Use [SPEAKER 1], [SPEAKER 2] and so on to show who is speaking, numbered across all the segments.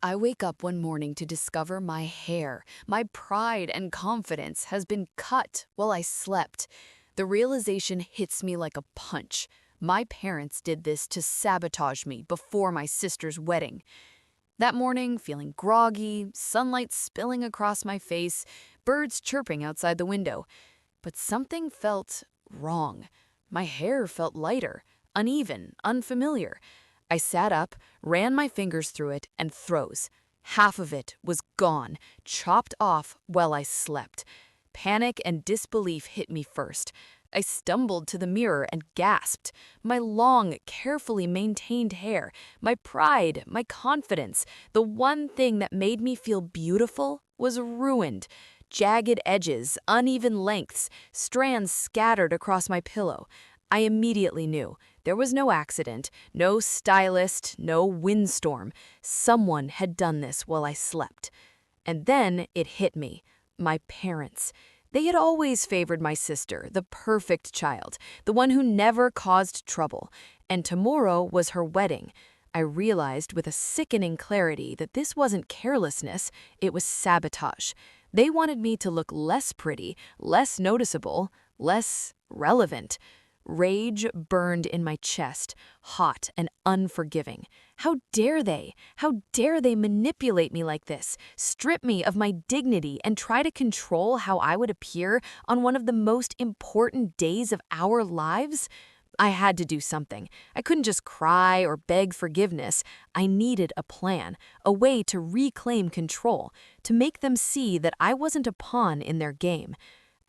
[SPEAKER 1] I wake up one morning to discover my hair, my pride and confidence, has been cut while I slept. The realization hits me like a punch. My parents did this to sabotage me before my sister's wedding. That morning, feeling groggy, sunlight spilling across my face, birds chirping outside the window. But something felt wrong. My hair felt lighter, uneven, unfamiliar. I sat up, ran my fingers through it, and froze. Half of it was gone, chopped off while I slept. Panic and disbelief hit me first. I stumbled to the mirror and gasped. My long, carefully maintained hair, my pride, my confidence, the one thing that made me feel beautiful, was ruined. Jagged edges, uneven lengths, strands scattered across my pillow. I immediately knew there was no accident, no stylist, no windstorm. Someone had done this while I slept. And then it hit me. My parents. They had always favored my sister, the perfect child, the one who never caused trouble. And tomorrow was her wedding. I realized with a sickening clarity that this wasn't carelessness, it was sabotage. They wanted me to look less pretty, less noticeable, less relevant. Rage burned in my chest, hot and unforgiving. How dare they? How dare they manipulate me like this, strip me of my dignity, and try to control how I would appear on one of the most important days of our lives? I had to do something. I couldn't just cry or beg forgiveness. I needed a plan, a way to reclaim control, to make them see that I wasn't a pawn in their game.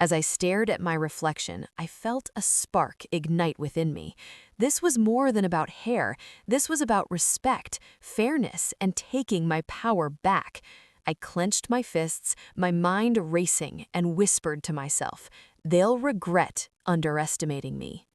[SPEAKER 1] As I stared at my reflection, I felt a spark ignite within me. This was more than about hair. This was about respect, fairness, and taking my power back. I clenched my fists, my mind racing, and whispered to myself, "They'll regret underestimating me."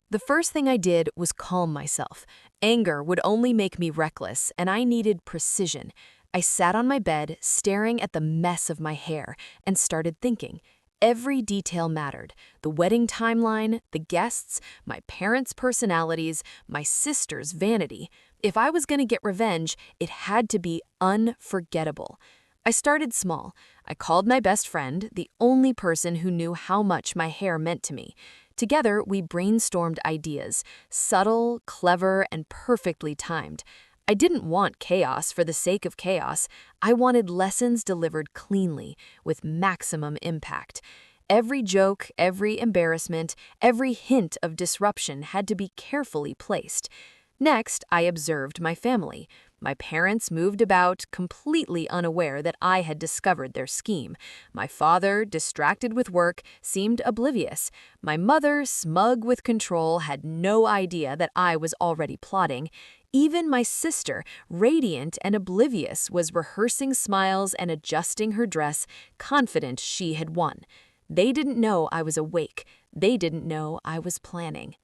[SPEAKER 1] The first thing I did was calm myself. Anger would only make me reckless, and I needed precision. I sat on my bed, staring at the mess of my hair, and started thinking. Every detail mattered. The wedding timeline, the guests, my parents' personalities, my sister's vanity. If I was going to get revenge, it had to be unforgettable. I started small. I called my best friend, the only person who knew how much my hair meant to me. Together, we brainstormed ideas, subtle, clever, and perfectly timed. I didn't want chaos for the sake of chaos. I wanted lessons delivered cleanly, with maximum impact. Every joke, every embarrassment, every hint of disruption had to be carefully placed. Next, I observed my family. My parents moved about, completely unaware that I had discovered their scheme. My father, distracted with work, seemed oblivious. My mother, smug with control, had no idea that I was already plotting. Even my sister, radiant and oblivious, was rehearsing smiles and adjusting her dress, confident she had won. They didn't know I was awake. They didn't know I was planning.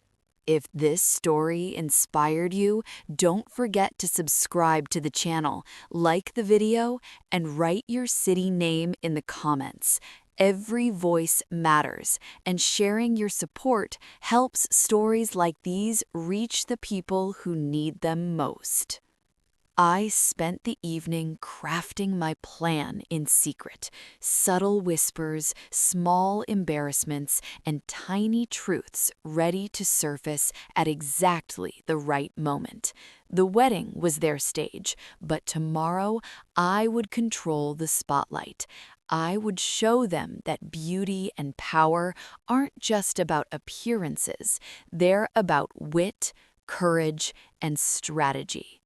[SPEAKER 1] If this story inspired you, don't forget to subscribe to the channel, like the video, and write your city name in the comments. Every voice matters, and sharing your support helps stories like these reach the people who need them most. I spent the evening crafting my plan in secret. Subtle whispers, small embarrassments, and tiny truths ready to surface at exactly the right moment. The wedding was their stage, but tomorrow I would control the spotlight. I would show them that beauty and power aren't just about appearances. They're about wit, courage, and strategy.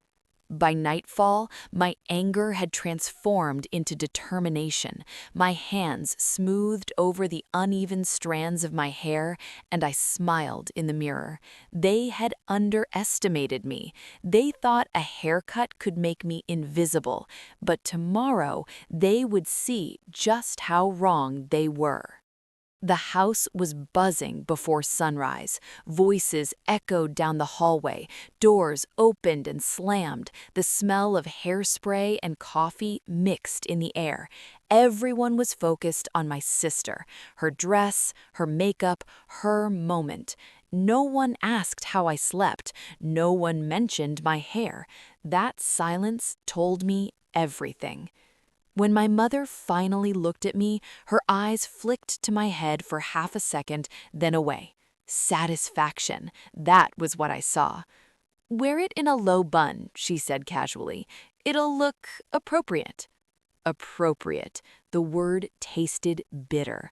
[SPEAKER 1] By nightfall, my anger had transformed into determination. My hands smoothed over the uneven strands of my hair, and I smiled in the mirror. They had underestimated me. They thought a haircut could make me invisible, but tomorrow they would see just how wrong they were. The house was buzzing before sunrise. Voices echoed down the hallway. Doors opened and slammed. The smell of hairspray and coffee mixed in the air. Everyone was focused on my sister, her dress, her makeup, her moment. No one asked how I slept. No one mentioned my hair. That silence told me everything. When my mother finally looked at me, her eyes flicked to my head for half a second, then away. Satisfaction. That was what I saw. "Wear it in a low bun," she said casually. "It'll look appropriate." Appropriate. The word tasted bitter.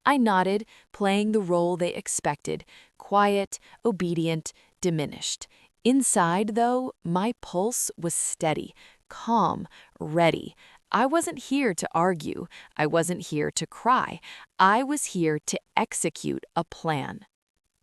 [SPEAKER 1] I nodded, playing the role they expected, quiet, obedient, diminished. Inside, though, my pulse was steady, calm, ready. I wasn't here to argue. I wasn't here to cry. I was here to execute a plan.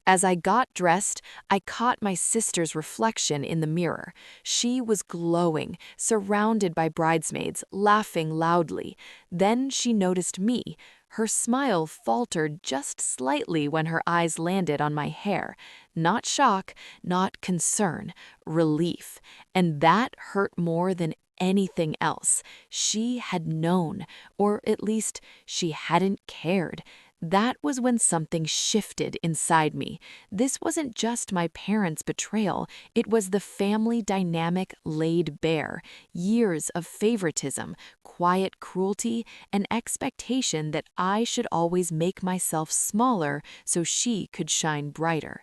[SPEAKER 1] As I got dressed, I caught my sister's reflection in the mirror. She was glowing, surrounded by bridesmaids, laughing loudly. Then she noticed me. Her smile faltered just slightly when her eyes landed on my hair. Not shock, not concern, relief. And that hurt more than anything else. She had known, or at least she hadn't cared. That was when something shifted inside me. This wasn't just my parents' betrayal, it was the family dynamic laid bare. Years of favoritism, quiet cruelty, and expectation that I should always make myself smaller so she could shine brighter.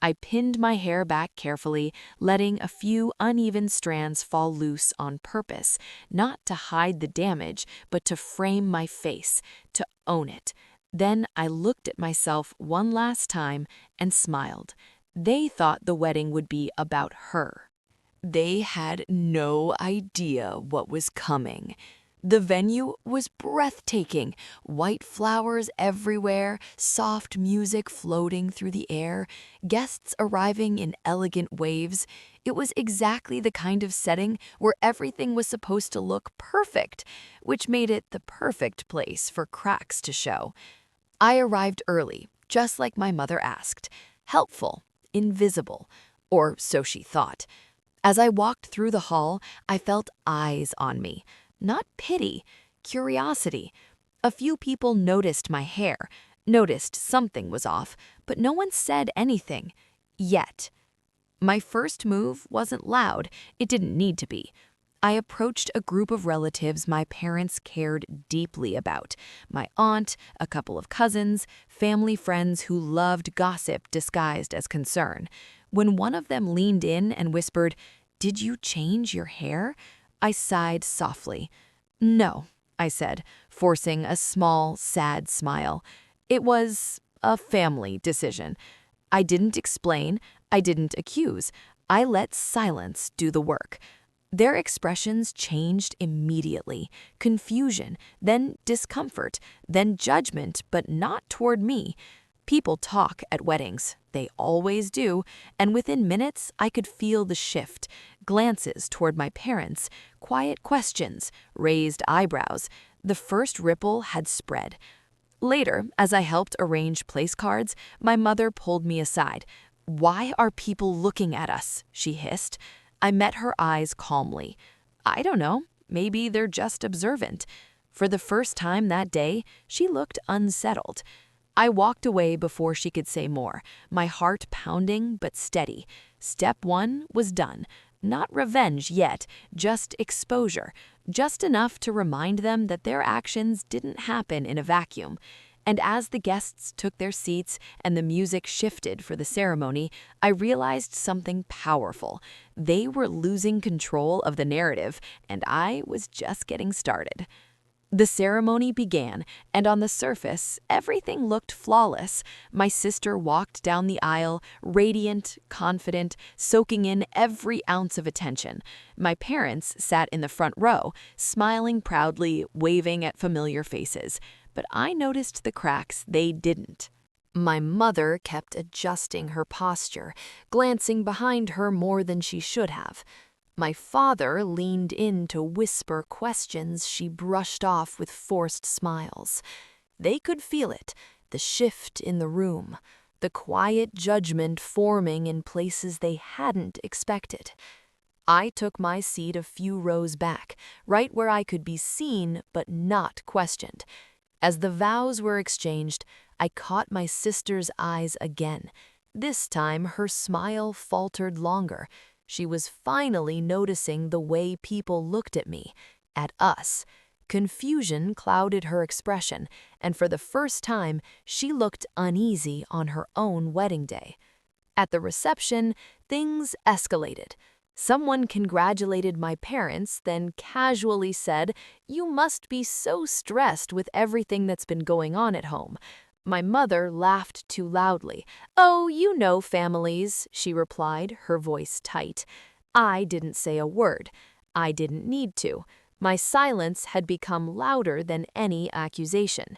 [SPEAKER 1] I pinned my hair back carefully, letting a few uneven strands fall loose on purpose, not to hide the damage, but to frame my face, to own it. Then I looked at myself one last time and smiled. They thought the wedding would be about her. They had no idea what was coming. The venue was breathtaking. White flowers everywhere, soft music floating through the air, guests arriving in elegant waves. It was exactly the kind of setting where everything was supposed to look perfect, which made it the perfect place for cracks to show. I arrived early, just like my mother asked. Helpful, invisible, or so she thought. As I walked through the hall, I felt eyes on me. Not pity, curiosity. A few people noticed my hair, noticed something was off, but no one said anything. Yet. My first move wasn't loud. It didn't need to be. I approached a group of relatives my parents cared deeply about. My aunt, a couple of cousins, family friends who loved gossip disguised as concern. When one of them leaned in and whispered, "Did you change your hair?" I sighed softly. "No," I said, forcing a small, sad smile. It was a family decision. I didn't explain, I didn't accuse. I let silence do the work. Their expressions changed immediately. Confusion, then discomfort, then judgment, but not toward me. People talk at weddings. They always do, and within minutes I could feel the shift. Glances toward my parents, quiet questions, raised eyebrows. The first ripple had spread. Later, as I helped arrange place cards, my mother pulled me aside. "Why are people looking at us?" she hissed. I met her eyes calmly. "I don't know. Maybe they're just observant." For the first time that day, she looked unsettled. I walked away before she could say more, my heart pounding but steady. Step one was done. Not revenge yet, just exposure, just enough to remind them that their actions didn't happen in a vacuum. And as the guests took their seats and the music shifted for the ceremony, I realized something powerful. They were losing control of the narrative, and I was just getting started. The ceremony began, and on the surface, everything looked flawless. My sister walked down the aisle, radiant, confident, soaking in every ounce of attention. My parents sat in the front row, smiling proudly, waving at familiar faces. But I noticed the cracks they didn't. My mother kept adjusting her posture, glancing behind her more than she should have. My father leaned in to whisper questions she brushed off with forced smiles. They could feel it, the shift in the room, the quiet judgment forming in places they hadn't expected. I took my seat a few rows back, right where I could be seen but not questioned. As the vows were exchanged, I caught my sister's eyes again.
[SPEAKER 2] This time, her smile faltered longer. She was finally noticing the way people looked at me, at us. Confusion clouded her expression, and for the first time, she looked uneasy on her own wedding day. At the reception, things escalated. Someone congratulated my parents, then casually said, "You must be so stressed with everything that's been going on at home." My mother laughed too loudly. "Oh, you know families," she replied, her voice tight. I didn't say a word. I didn't need to. My silence had become louder than any accusation.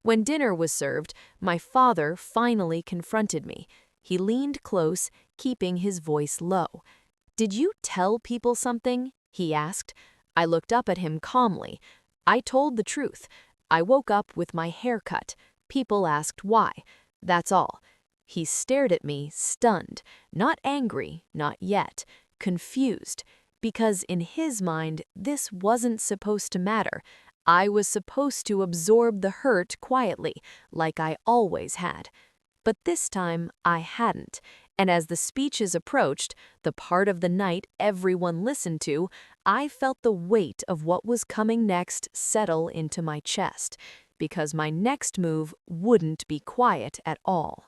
[SPEAKER 2] When dinner was served, my father finally confronted me. He leaned close, keeping his voice low. "Did you tell people something?" he asked. I looked up at him calmly. I told the truth. I woke up with my hair cut. People asked why. That's all. He stared at me, stunned, not angry, not yet, confused, because in his mind, this wasn't supposed to matter. I was supposed to absorb the hurt quietly, like I always had. But this time, I hadn't. And as the speeches approached, the part of the night everyone listened to, I felt the weight of what was coming next settle into my chest, because my next move wouldn't be quiet at all.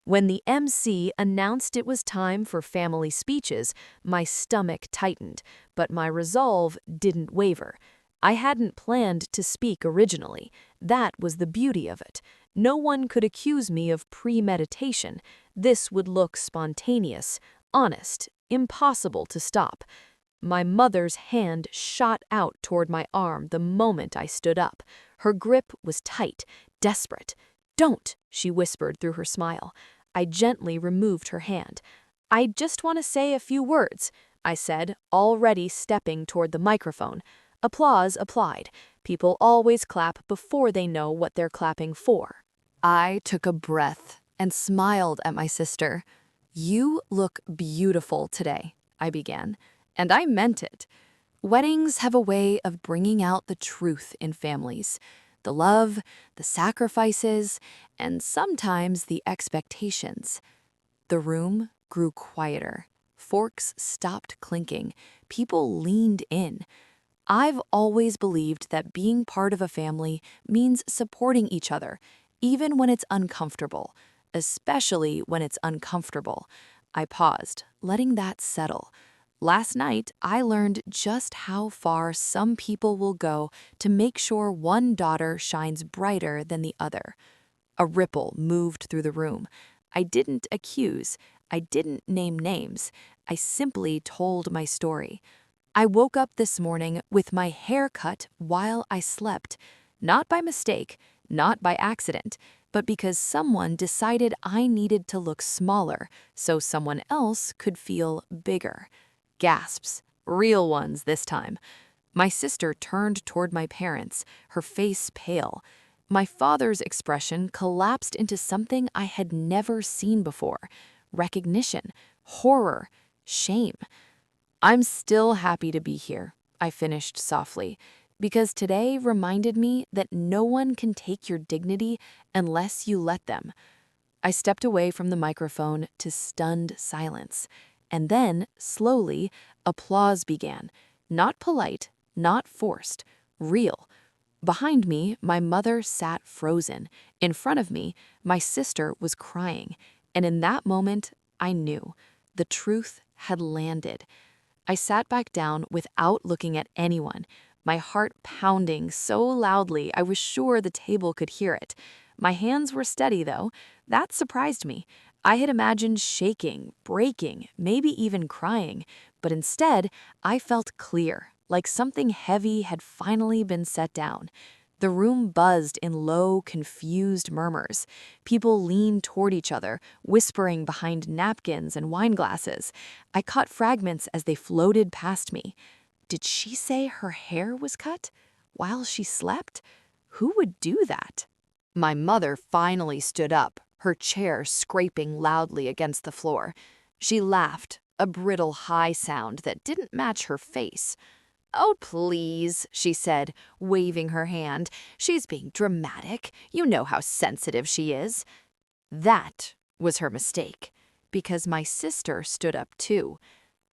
[SPEAKER 2] When the MC announced it was time for family speeches, my stomach tightened, but my resolve didn't waver. I hadn't planned to speak originally. That was the beauty of it. No one could accuse me of premeditation. This would look spontaneous, honest, impossible to stop. My mother's hand shot out toward my arm the moment I stood up. Her grip was tight, desperate. "Don't," she whispered through her smile. I gently removed her hand. "I just want to say a few words," I said, already stepping toward the microphone. Applause applied. People always clap before they know what they're clapping for.
[SPEAKER 1] I took a breath and smiled at my sister. "You look beautiful today," I began, and I meant it. Weddings have a way of bringing out the truth in families. The love, the sacrifices, and sometimes the expectations. The room grew quieter. Forks stopped clinking. People leaned in. I've always believed that being part of a family means supporting each other, even when it's uncomfortable, especially when it's uncomfortable. I paused, letting that settle. Last night, I learned just how far some people will go to make sure one daughter shines brighter than the other. A ripple moved through the room. I didn't accuse. I didn't name names. I simply told my story. I woke up this morning with my hair cut while I slept, not by mistake, not by accident, but because someone decided I needed to look smaller so someone else could feel bigger. Gasps, real ones this time. My sister turned toward my parents, her face pale. My father's expression collapsed into something I had never seen before: recognition, horror, shame. "I'm still happy to be here," I finished softly, because today reminded me that no one can take your dignity unless you let them. I stepped away from the microphone to stunned silence. And then, slowly, applause began. Not polite, not forced, real. Behind me, my mother sat frozen. In front of me, my sister was crying. And in that moment, I knew. The truth had landed. I sat back down without looking at anyone, my heart pounding so loudly I was sure the table could hear it. My hands were steady, though. That surprised me. I had imagined shaking, breaking, maybe even crying, but instead, I felt clear, like something heavy had finally been set down. The room buzzed in low, confused murmurs. People leaned toward each other, whispering behind napkins and wine glasses. I caught fragments as they floated past me. Did she say her hair was cut while she slept? Who would do that? My mother finally stood up, her chair scraping loudly against the floor. She laughed, a brittle high sound that didn't match her face. "Oh, please," she said, waving her hand. "She's being dramatic. You know how sensitive she is." That was her mistake.
[SPEAKER 2] because my sister stood up too.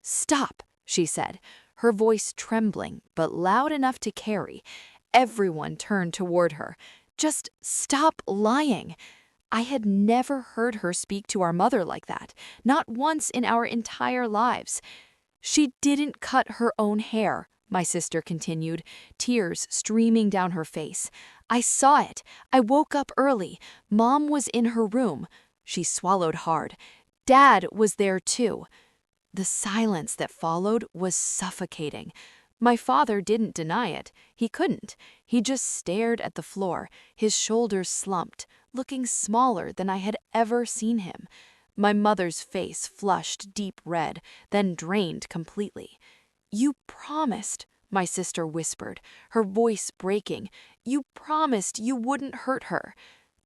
[SPEAKER 2] "Stop," she said, her voice trembling but loud enough to carry. Everyone turned toward her. "Just stop lying." I had never heard her speak to our mother like that, not once in our entire lives. "She didn't cut her own hair," my sister continued, tears streaming down her face. "I saw it. I woke up early. Mom was in her room." She swallowed hard. "Dad was there too." The silence that followed was suffocating. My father didn't deny it. He couldn't. He just stared at the floor, his shoulders slumped, looking smaller than I had ever seen him. My mother's face flushed deep red, then drained completely. "You promised," my sister whispered, her voice breaking. "You promised you wouldn't hurt her."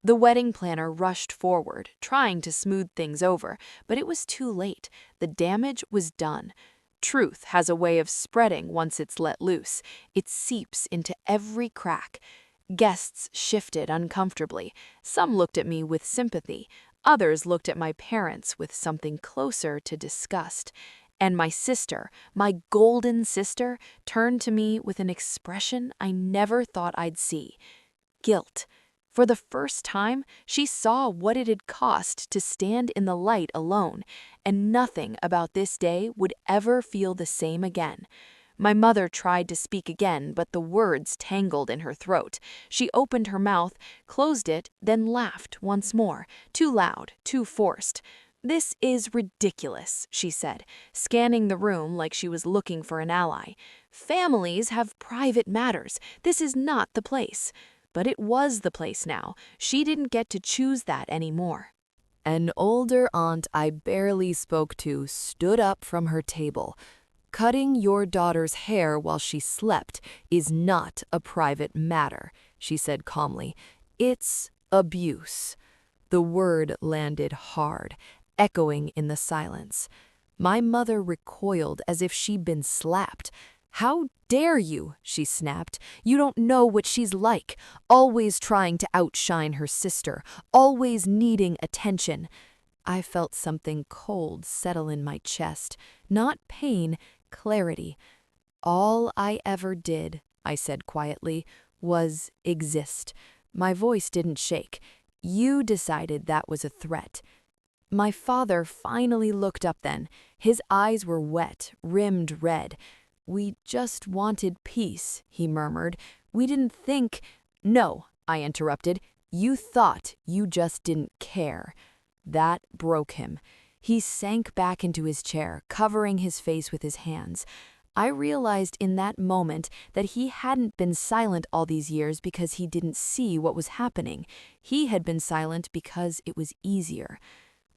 [SPEAKER 2] The wedding planner rushed forward, trying to smooth things over, but it was too late. The damage was done. Truth has a way of spreading once it's let loose. It seeps into every crack. Guests shifted uncomfortably. Some looked at me with sympathy. Others looked at my parents with something closer to disgust. And my sister, my golden sister, turned to me with an expression I never thought I'd see. Guilt. For the first time, she saw what it had cost to stand in the light alone, and nothing about this day would ever feel the same again. My mother tried to speak again, but the words tangled in her throat. She opened her mouth, closed it, then laughed once more, too loud, too forced. "This is ridiculous," she said, scanning the room like she was looking for an ally. "Families have private matters. This is not the place." But it was the place now. She didn't get to choose that anymore. An older aunt I barely spoke to stood up from her table. "Cutting your daughter's hair while she slept is not a private matter," she said calmly. "It's abuse." The word landed hard, echoing in the silence. My mother recoiled as if she'd been slapped. "How dare you?" she snapped. "You don't know what she's like, always trying to outshine her sister, always needing attention." I felt something cold settle in my chest, not pain, clarity. "All I ever did," I said quietly, "was exist." My voice didn't shake. "You decided that was a threat." My father finally looked up then. His eyes were wet, rimmed red. "We just wanted peace," he murmured. "We didn't think—" "No," I interrupted. "You thought, you just didn't care." That broke him. He sank back into his chair, covering his face with his hands. I realized in that moment that he hadn't been silent all these years because he didn't see what was happening. He had been silent because it was easier.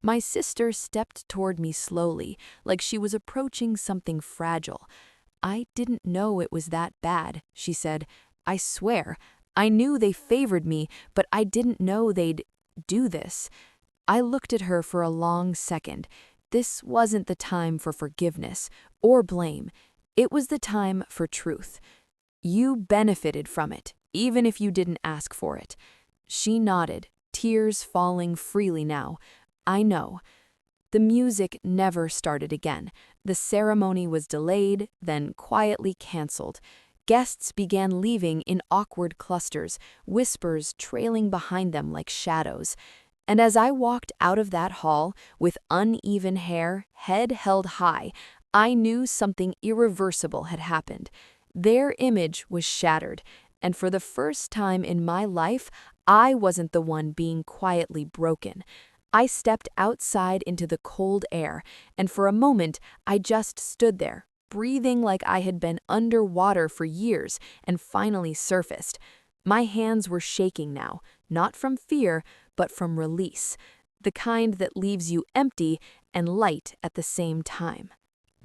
[SPEAKER 2] My sister stepped toward me slowly, like she was approaching something fragile. "I didn't know it was that bad," she said. "I swear. I knew they favored me, but I didn't know they'd do this." I looked at her for a long second. This wasn't the time for forgiveness or blame. It was the time for truth. "You benefited from it, even if you didn't ask for it." She nodded, tears falling freely now. "I know." The music never started again. The ceremony was delayed, then quietly canceled. Guests began leaving in awkward clusters, whispers trailing behind them like shadows. And as I walked out of that hall, with uneven hair, head held high, I knew something irreversible had happened. Their image was shattered, and for the first time in my life, I wasn't the one being quietly broken. I stepped outside into the cold air, and for a moment I just stood there, breathing like I had been underwater for years and finally surfaced. My hands were shaking now, not from fear, but from release, the kind that leaves you empty and light at the same time.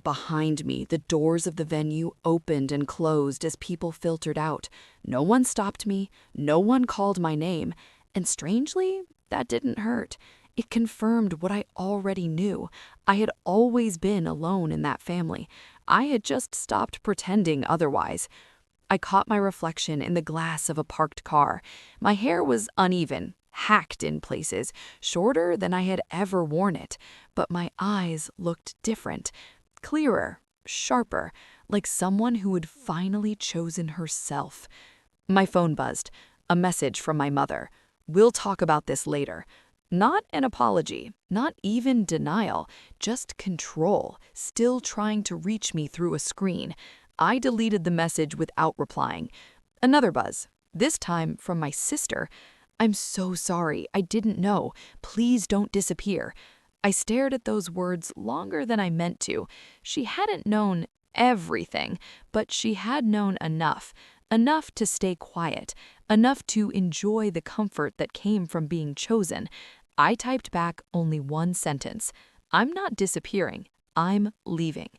[SPEAKER 2] Behind me, the doors of the venue opened and closed as people filtered out. No one stopped me, no one called my name, and strangely, that didn't hurt. It confirmed what I already knew. I had always been alone in that family. I had just stopped pretending otherwise. I caught my reflection in the glass of a parked car. My hair was uneven,
[SPEAKER 1] hacked in places, shorter than I had ever worn it, but my eyes looked different, clearer, sharper, like someone who had finally chosen herself. My phone buzzed. A message from my mother. "We'll talk about this later." Not an apology, not even denial, just control, still trying to reach me through a screen. I deleted the message without replying. Another buzz, this time from my sister. "I'm so sorry, I didn't know. Please don't disappear." I stared at those words longer than I meant to. She hadn't known everything, but she had known enough. Enough to stay quiet, enough to enjoy the comfort that came from being chosen. I typed back only one sentence. "I'm not disappearing. I'm leaving."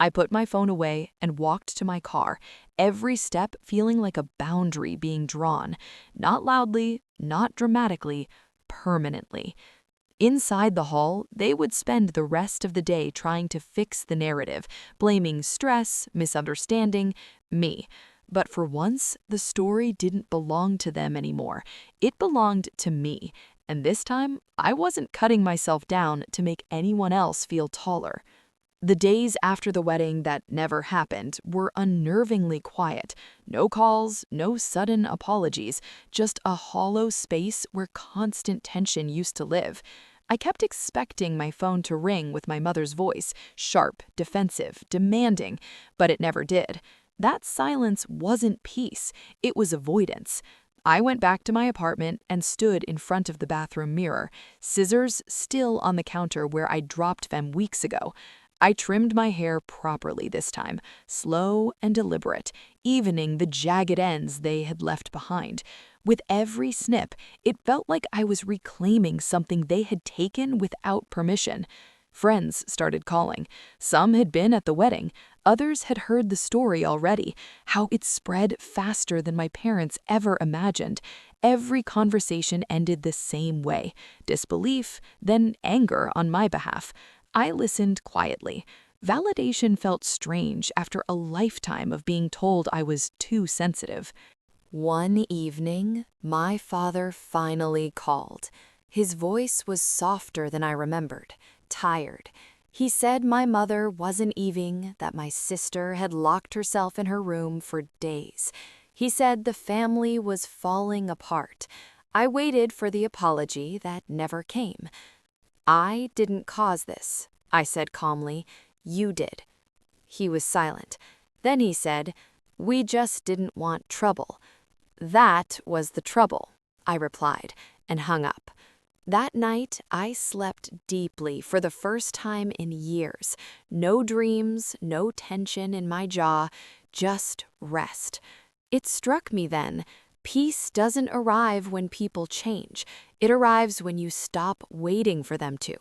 [SPEAKER 1] I put my phone away and walked to my car, every step feeling like a boundary being drawn. Not loudly, not dramatically, permanently. Inside the hall, they would spend the rest of the day trying to fix the narrative, blaming stress, misunderstanding, me. But for once, the story didn't belong to them anymore. It belonged to me. And this time, I wasn't cutting myself down to make anyone else feel taller. The days after the wedding that never happened were unnervingly quiet. No calls, no sudden apologies, just a hollow space where constant tension used to live. I kept expecting my phone to ring with my mother's voice, sharp, defensive, demanding, but it never did. That silence wasn't peace, it was avoidance. I went back to my apartment and stood in front of the bathroom mirror, scissors still on the counter where I dropped them weeks ago. I trimmed my hair properly this time, slow and deliberate, evening the jagged ends they had left behind. With every snip, it felt like I was reclaiming something they had taken without permission. Friends started calling. Some had been at the wedding. Others had heard the story already, how it spread faster than my parents ever imagined. Every conversation ended the same way, disbelief, then anger on my behalf. I listened quietly. Validation felt strange after a lifetime of being told I was too sensitive. One evening, my father finally called. His voice was softer than I remembered, tired. He said my mother wasn't eating, that my sister had locked herself in her room for days. He said the family was falling apart. I waited for the apology that never came. "I didn't cause this," I said calmly. "You did." He was silent. Then he said, "We just didn't want trouble." "That was the trouble," I replied, and hung up. That night, I slept deeply for the first time in years. No dreams, no tension in my jaw, just rest. It struck me then. Peace doesn't arrive when people change. It arrives when you stop waiting for them to.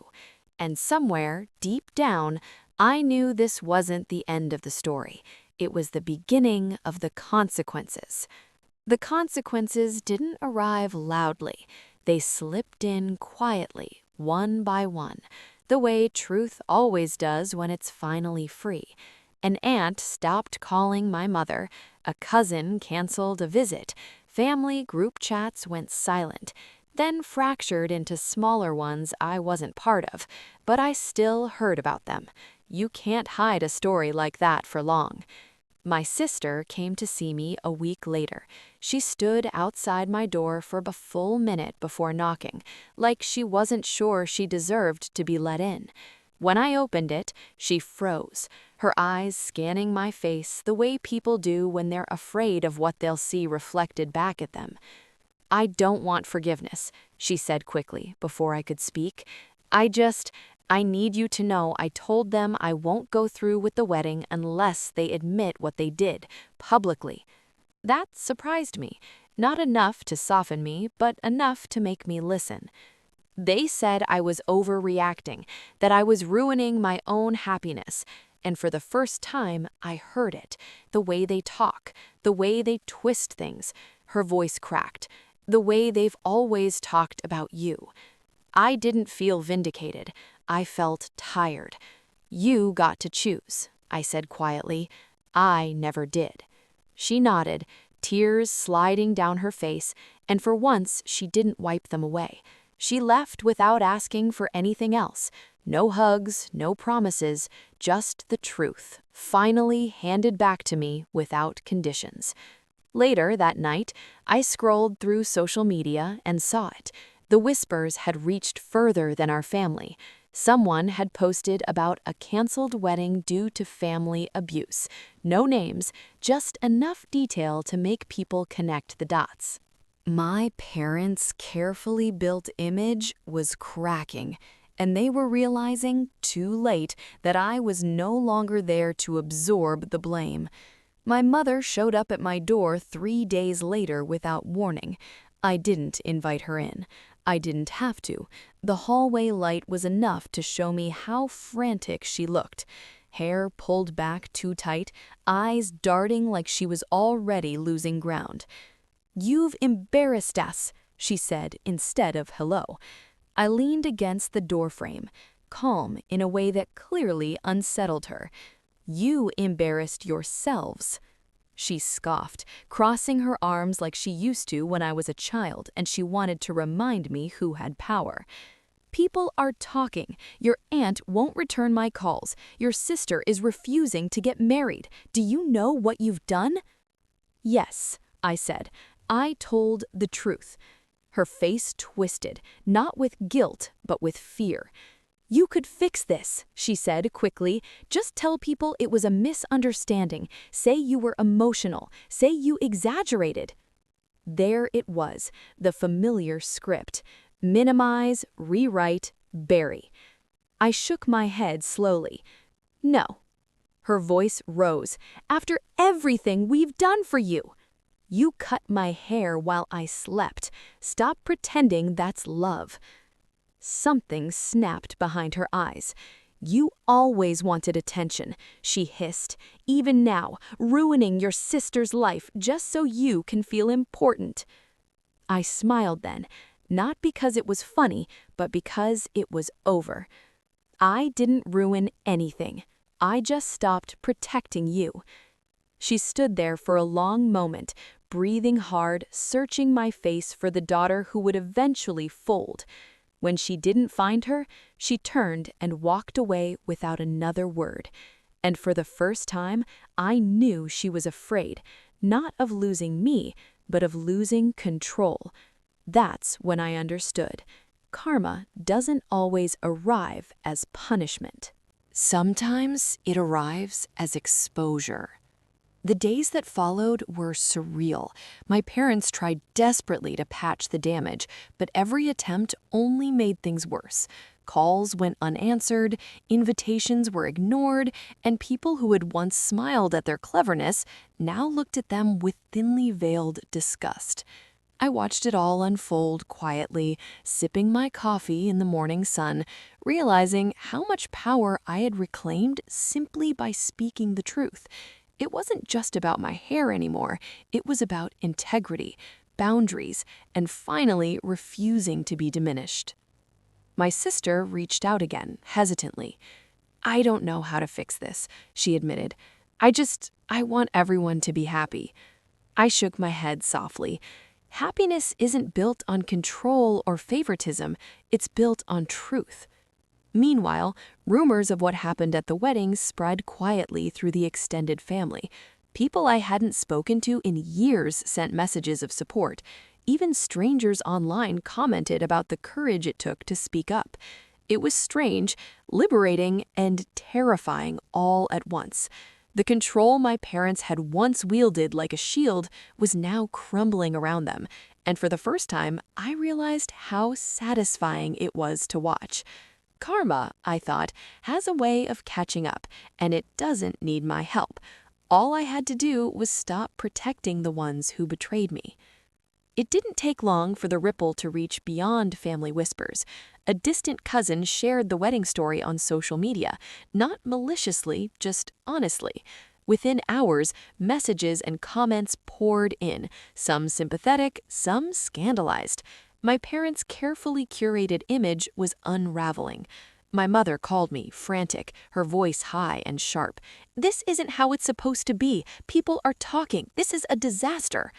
[SPEAKER 1] And somewhere, deep down, I knew this wasn't the end of the story. It was the beginning of the consequences. The consequences didn't arrive loudly. They slipped in quietly, one by one, the way truth always does when it's finally free. An aunt stopped calling my mother, a cousin canceled a visit, family group chats went silent, then fractured into smaller ones I wasn't part of, but I still heard about them. You can't hide a story like that for long. My sister came to see me a week later. She stood outside my door for a full minute before knocking, like she wasn't sure she deserved to be let in. When I opened it, she froze, her eyes scanning my face the way people do when they're afraid of what they'll see reflected back at them. "I don't want forgiveness," she said quickly before I could speak. I need you to know I told them I won't go through with the wedding unless they admit what they did, publicly." That surprised me. Not enough to soften me, but enough to make me listen. They said I was overreacting, that I was ruining my own happiness. And for the first time, I heard it. The way they talk, the way they twist things. Her voice cracked. "The way they've always talked about you." I didn't feel vindicated. I felt tired. "You got to choose," I said quietly. "I never did." She nodded,
[SPEAKER 2] tears sliding down her face, and for once she didn't wipe them away. She left without asking for anything else. No hugs, no promises, just the truth, finally handed back to me without conditions. Later that night, I scrolled through social media and saw it. The whispers had reached further than our family. Someone had posted about a canceled wedding due to family abuse. No names, just enough detail to make people connect the dots.
[SPEAKER 1] My parents' carefully built image was cracking, and they were realizing, too late, that I was no longer there to absorb the blame. My mother showed up at my door 3 days later without warning. I didn't invite her in. I didn't have to. The hallway light was enough to show me how frantic she looked. Hair pulled back too tight, eyes darting like she was already losing ground. "You've embarrassed us," she said instead of hello. I leaned against the doorframe, calm in a way that clearly unsettled her. "You embarrassed yourselves." She scoffed, crossing her arms like she used to when I was a child and she wanted to remind me who had power. "People are talking. Your aunt won't return my calls. Your sister is refusing to get married. Do you know what you've done?" "Yes," I said. I told the truth. Her face twisted, not with guilt, but with fear. "You could fix this," she said quickly. "Just tell people it was a misunderstanding. Say you were emotional. Say you exaggerated." There it was, the familiar script. Minimize, rewrite, bury. I shook my head slowly. "No." Her voice rose. "After everything we've done for you. You cut my hair while I slept. Stop pretending that's love." Something snapped behind her eyes. "You always wanted attention," she hissed. "Even now, ruining your sister's life just so you can feel important." I smiled then, not because it was funny, but because it was over. I didn't ruin anything. I just stopped protecting you. She stood there for a long moment, breathing hard, searching my face for the daughter who would eventually fold. When she didn't find her, she turned and walked away without another word. And for the first time, I knew she was afraid, not of losing me, but of losing control. That's when I understood. Karma doesn't always arrive as punishment. Sometimes it arrives as exposure. The days that followed were surreal. My parents tried desperately to patch the damage, but every attempt only made things worse. Calls went unanswered, invitations were ignored, and people who had once smiled at their cleverness now looked at them with thinly veiled disgust. I watched it all unfold quietly, sipping my coffee in the morning sun, realizing how much power I had reclaimed simply by speaking the truth. It wasn't just about my hair anymore. It was about integrity, boundaries, and finally refusing to be diminished. My sister reached out again, hesitantly. "I don't know how to fix this," she admitted. I want everyone to be happy." I shook my head softly. Happiness isn't built on control or favoritism. It's built on truth. Meanwhile, rumors of what happened at the wedding spread quietly through the extended family. People I hadn't spoken to in years sent messages of support. Even strangers online commented about the courage it took to speak up. It was strange, liberating, and terrifying all at once. The control my parents had once wielded like a shield was now crumbling around them, and for the first time, I realized how satisfying it was to watch. Karma, I thought, has a way of catching up, and it doesn't need my help. All I had to do was stop protecting the ones who betrayed me. It didn't take long for the ripple to reach beyond family whispers. A distant cousin shared the wedding story on social media, not maliciously, just honestly. Within hours, messages and comments poured in, some sympathetic, some scandalized. My parents' carefully curated image was unraveling.
[SPEAKER 2] My mother called me, frantic, her voice high and sharp. "This isn't how it's supposed to be. People are talking. This is a disaster."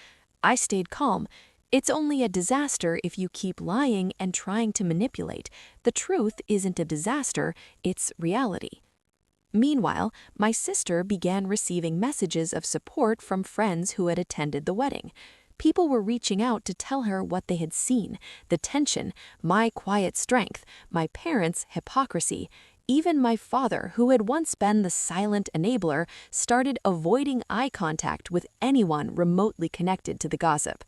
[SPEAKER 2] I stayed calm. It's only a disaster if you keep lying and trying to manipulate. The truth isn't a disaster, it's reality. Meanwhile, my sister began receiving messages of support from friends who had attended the wedding. People were reaching out to tell her what they had seen, the tension, my quiet strength, my parents' hypocrisy. Even my father, who had once been the silent enabler, started avoiding eye contact with anyone remotely connected to the gossip.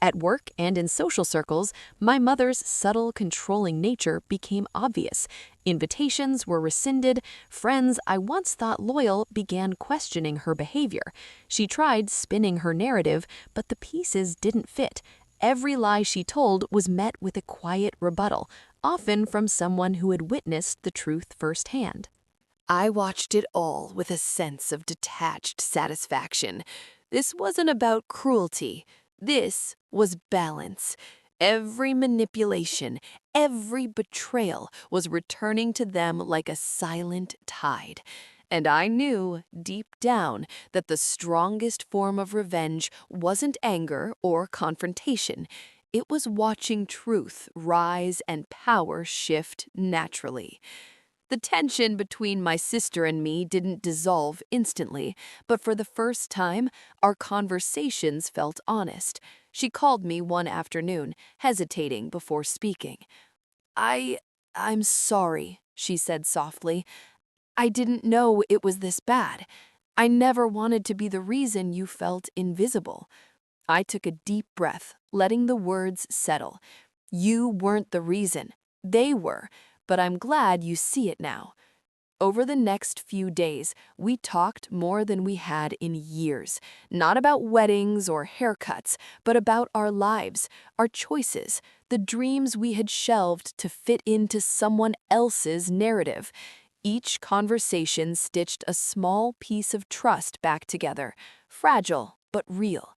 [SPEAKER 2] At work and in social circles, my mother's subtle, controlling nature became obvious. Invitations were rescinded, friends I once thought loyal began questioning her behavior. She tried spinning her narrative, but the pieces didn't fit. Every lie she told was met with a quiet rebuttal, often from someone who had witnessed the truth firsthand.
[SPEAKER 1] I watched it all with a sense of detached satisfaction. This wasn't about cruelty. This was balance. Every manipulation, every betrayal was returning to them like a silent tide. And I knew, deep down, that the strongest form of revenge wasn't anger or confrontation. It was watching truth rise and power shift naturally. The tension between my sister and me didn't dissolve instantly, but for the first time, our conversations felt honest. She called me one afternoon, hesitating before speaking. I... I'm sorry, she said softly. I didn't know it was this bad. I never wanted to be the reason you felt invisible. I took a deep breath, letting the words settle. You weren't the reason. They were, but I'm glad you see it now. Over the next few days, we talked more than we had in years, not about weddings or haircuts, but about our lives, our choices, the dreams we had shelved to fit into someone else's narrative. Each conversation stitched a small piece of trust back together, fragile but real.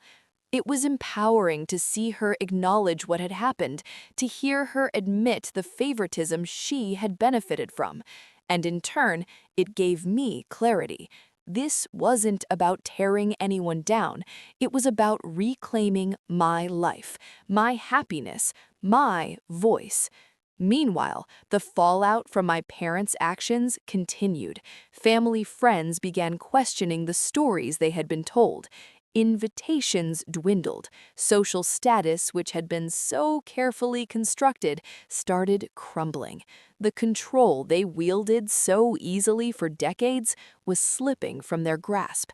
[SPEAKER 1] It was empowering to see her acknowledge what had happened, to hear her admit the favoritism she had benefited from. And in turn, it gave me clarity. This wasn't about tearing anyone down. It was about reclaiming my life, my happiness, my voice. Meanwhile, the fallout from my parents' actions continued. Family friends began questioning the stories they had been told. Invitations dwindled. Social status, which had been so carefully constructed, started crumbling. The control they wielded so easily for decades was slipping from their grasp.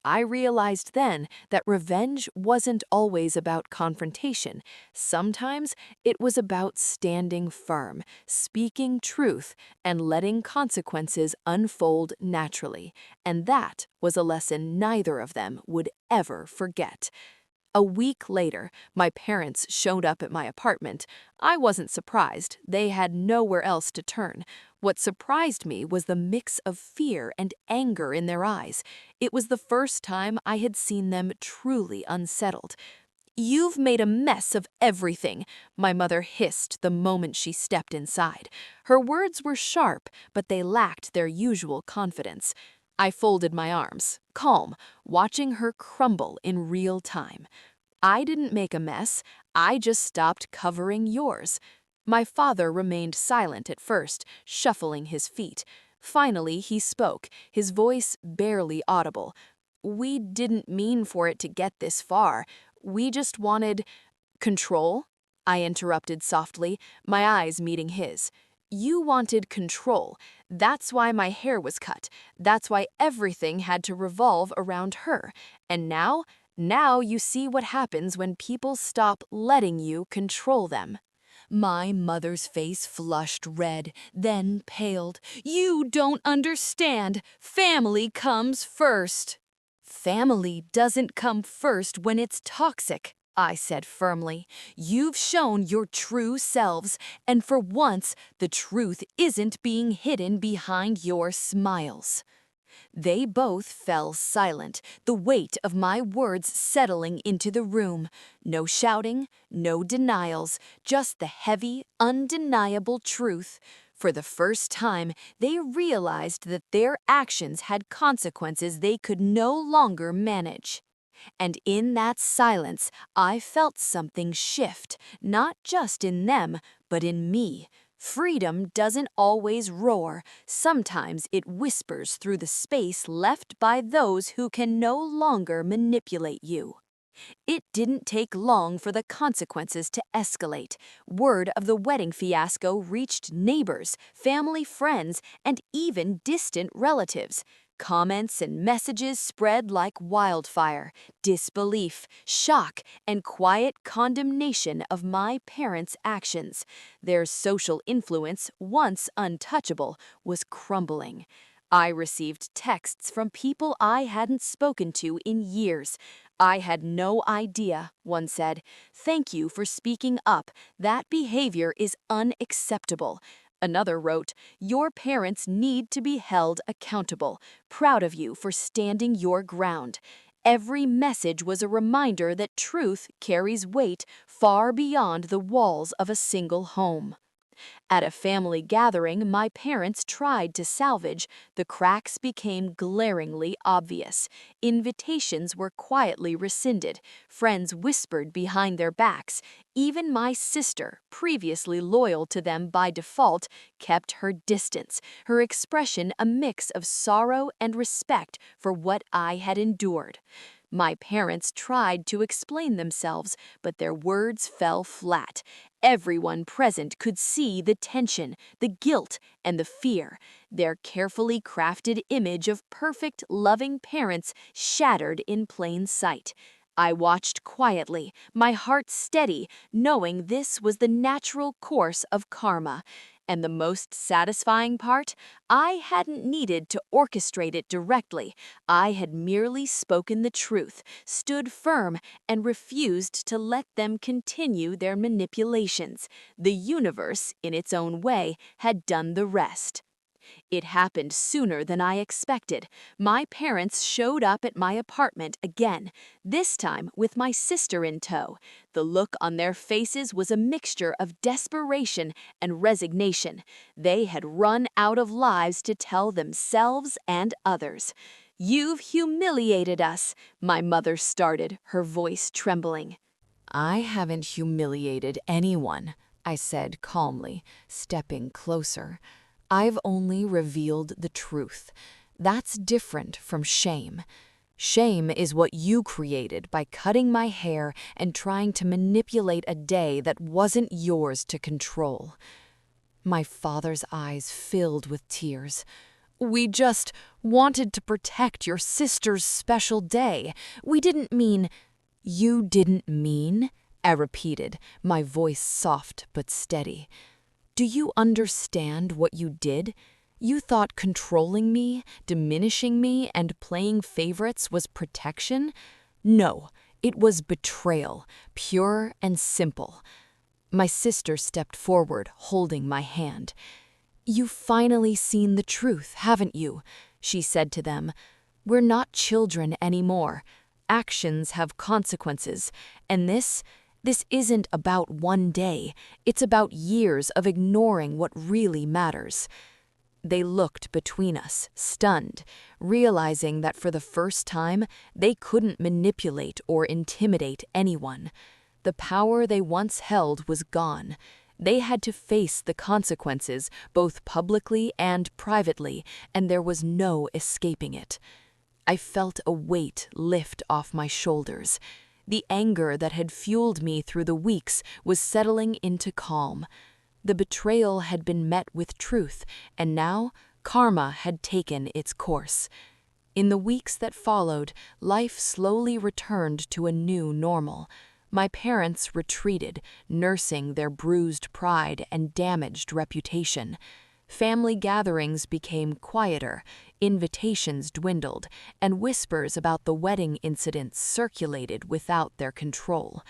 [SPEAKER 1] I realized then that revenge wasn't always about confrontation. Sometimes it was about standing firm, speaking truth, and letting consequences unfold naturally. And that was a lesson neither of them would ever forget. A week later, my parents showed up at my apartment. I wasn't surprised. They had nowhere else to turn. What surprised me was the mix of fear and anger in their eyes. It was the first time I had seen them truly unsettled. "You've made a mess of everything," my mother hissed the moment she stepped inside. Her words were sharp, but they lacked their usual confidence. I folded my arms, calm, watching her crumble in real time. "I didn't make a mess, I just stopped covering yours." My father remained silent at first, shuffling his feet. Finally, he spoke, his voice barely audible. "We didn't mean for it to get this far. We just wanted—" "Control?" I interrupted softly, my eyes meeting his. "You wanted control. That's why my hair was cut. That's why everything had to revolve around her. And now you see what happens when people stop letting you control them." My mother's face flushed red, then paled. "You don't understand. Family comes first." "Family doesn't come first when it's toxic," I said firmly. "You've shown your true selves, and for once, the truth isn't being hidden behind your smiles." They both fell silent, the weight of my words settling into the room. No shouting, no denials, just the heavy, undeniable truth. For the first time, they realized that their actions had consequences they could no longer manage. And in that silence, I felt something shift, not just in them, but in me. Freedom doesn't always roar. Sometimes it whispers through the space left by those who can no longer manipulate you. It didn't take long for the consequences to escalate. Word of the wedding fiasco reached neighbors, family friends, and even distant relatives. Comments and messages spread like wildfire. Disbelief, shock, and quiet condemnation of my parents' actions. Their social influence, once untouchable, was crumbling. I received texts from people I hadn't spoken to in years. I had no idea, one said. Thank you for speaking up. That behavior is unacceptable. Another wrote, your parents need to be held accountable. Proud of you for standing your ground. Every message was a reminder that truth carries weight far beyond the walls of a single home. At a family gathering my parents tried to salvage, the cracks became glaringly obvious. Invitations were quietly rescinded, friends whispered behind their backs. Even my sister, previously loyal to them by default, kept her distance, her expression a mix of sorrow and respect for what I had endured. My parents tried to explain themselves, but their words fell flat. Everyone present could see the tension, the guilt, and the fear. Their carefully crafted image of perfect, loving parents shattered in plain sight. I watched quietly, my heart steady, knowing this was the natural course of karma. And the most satisfying part? I hadn't needed to orchestrate it directly. I had merely spoken the truth, stood firm, and refused to let them continue their manipulations. The universe, in its own way, had done the rest. It happened sooner than I expected. My parents showed up at my apartment again, this time with my sister in tow. The look on their faces was a mixture of desperation and resignation. They had run out of lies to tell themselves and others. You've humiliated us, my mother started, her voice trembling.
[SPEAKER 2] I haven't humiliated anyone, I said calmly, stepping closer. I've only revealed the truth. That's different from shame. Shame is what you created by cutting my hair and trying to manipulate a day that wasn't yours to control. My father's eyes filled with tears. We just wanted to protect your sister's special day. We didn't mean— You didn't mean? I repeated, my voice soft but steady. Do you understand what you did? You thought controlling me, diminishing me, and playing favorites was protection? No, it was betrayal, pure and simple. My sister stepped forward, holding my hand. You've finally seen the truth, haven't you? She said to them. We're not children anymore. Actions have consequences, and this isn't about one day. It's about years of ignoring what really matters. They looked between us, stunned, realizing that for the first time, they couldn't manipulate or intimidate anyone. The power they once held was gone. They had to face the consequences, both publicly and privately, and there was no escaping it. I felt a weight lift off my shoulders. The anger that had fueled me through the weeks was settling into calm. The betrayal had been met with truth, and now karma had taken its course. In the weeks that followed, life slowly returned to a new normal. My parents retreated, nursing their bruised pride and damaged reputation. Family gatherings became quieter, invitations dwindled, and whispers about the wedding incident circulated without their control.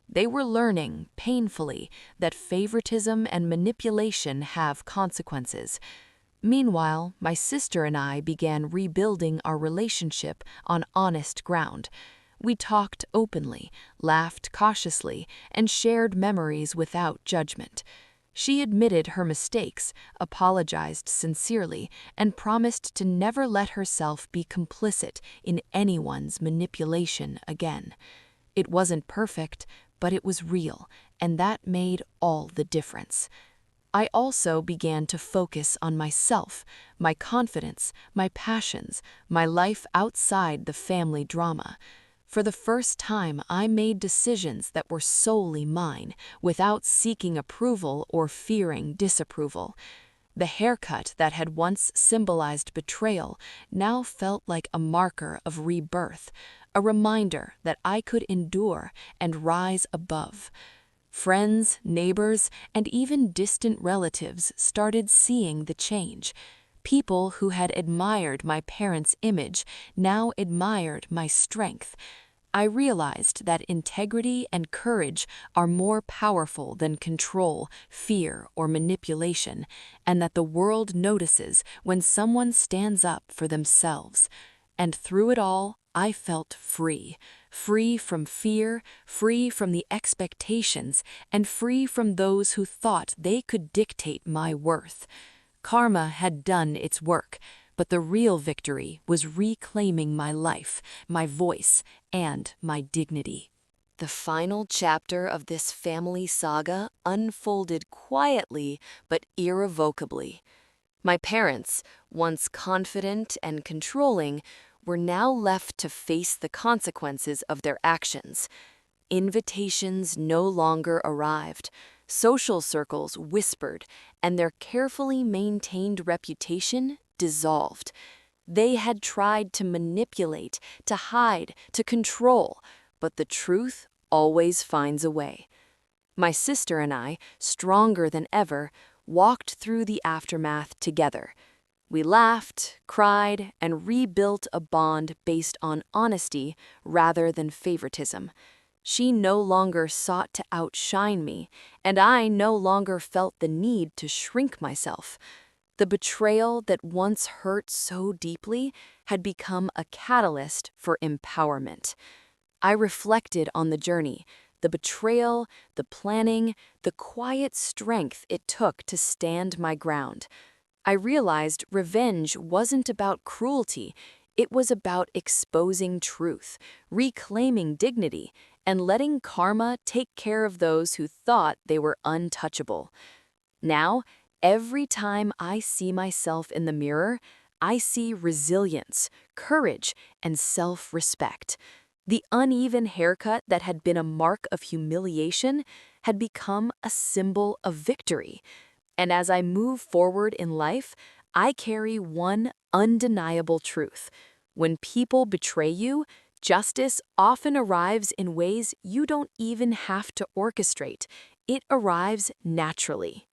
[SPEAKER 2] They were learning, painfully, that favoritism and manipulation have consequences. Meanwhile, my sister and I began rebuilding our relationship on honest ground. We talked openly, laughed cautiously, and shared memories without judgment. She admitted her mistakes, apologized sincerely, and promised to never let herself be complicit in anyone's manipulation again. It wasn't perfect, but it was real, and that made all the difference. I also began to focus on myself, my confidence, my passions, my life outside the family drama. For the first time, I made decisions that were solely mine, without seeking approval or fearing disapproval. The haircut that had once symbolized betrayal now felt like a marker of rebirth, a reminder that I could endure and rise above. Friends, neighbors, and even distant relatives started seeing the change. People who had admired my parents' image now admired my strength. I realized that integrity and courage are more powerful than control, fear, or manipulation, and that the world notices when someone stands up for themselves. And through it all, I felt free. Free from fear, free from the expectations, and free from those who thought they could dictate my worth. Karma had done its work, but the real victory was reclaiming my life, my voice, and my dignity.
[SPEAKER 1] The final chapter of this family saga unfolded quietly but irrevocably. My parents, once confident and controlling, were now left to face the consequences of their actions. Invitations no longer arrived, social circles whispered, and their carefully maintained reputation dissolved. They had tried to manipulate, to hide, to control, but the truth always finds a way. My sister and I, stronger than ever, walked through the aftermath together. We laughed, cried, and rebuilt a bond based on honesty rather than favoritism. She no longer sought to outshine me, and I no longer felt the need to shrink myself. The betrayal that once hurt so deeply had become a catalyst for empowerment. I reflected on the journey, the betrayal, the planning, the quiet strength it took to stand my ground. I realized revenge wasn't about cruelty, it was about exposing truth, reclaiming dignity, and letting karma take care of those who thought they were untouchable. Now, every time I see myself in the mirror, I see resilience, courage, and self-respect. The uneven haircut that had been a mark of humiliation had become a symbol of victory. And as I move forward in life, I carry one undeniable truth. When people betray you, justice often arrives in ways you don't even have to orchestrate. It arrives naturally.